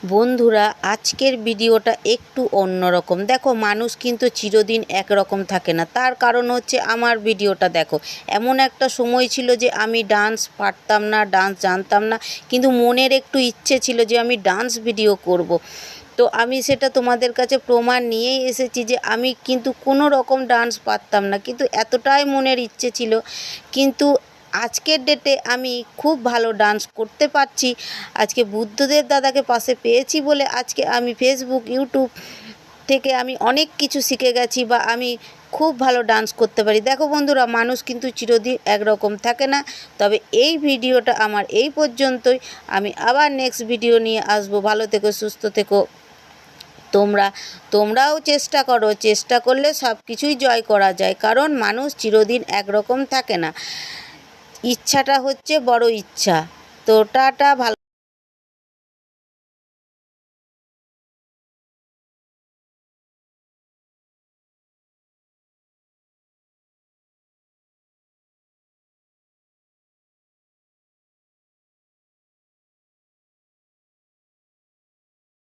বন্ধুরা, আজকের ভিডিওটা একটু অন্যরকম। দেখো, মানুষ কিন্তু চিরদিন একরকম থাকে না। তার কারণ হচ্ছে আমার ভিডিওটা দেখো। এমন একটা সময় ছিল যে আমি ডান্স পারতাম না, ডান্স জানতাম না, কিন্তু মনের একটু ইচ্ছে ছিল যে আমি ডান্স ভিডিও করব। তো আমি সেটা তোমাদের কাছে প্রমাণ নিয়েই এসেছি যে আমি কিন্তু কোনো রকম ডান্স পারতাম না, কিন্তু এতটাই মনের ইচ্ছে ছিল। কিন্তু আজকের ডেটে আমি খুব ভালো ডান্স করতে পারছি। আজকে বুদ্ধদেব দাদাকে পাশে পেয়েছি বলে আজকে আমি ফেসবুক, ইউটিউব থেকে আমি অনেক কিছু শিখে গেছি, বা আমি খুব ভালো ডান্স করতে পারি। দেখো বন্ধুরা, মানুষ কিন্তু চিরদিন একরকম থাকে না। তবে এই ভিডিওটা আমার এই পর্যন্তই। আমি আবার নেক্সট ভিডিও নিয়ে আসবো। ভালো থেকো, সুস্থ থেকো। তোমরাও চেষ্টা করো। চেষ্টা করলে সব কিছুই জয় করা যায়, কারণ মানুষ চিরদিন একরকম থাকে না। ইচ্ছাটা হচ্ছে বড় ইচ্ছা। তো টাটা, ভালো।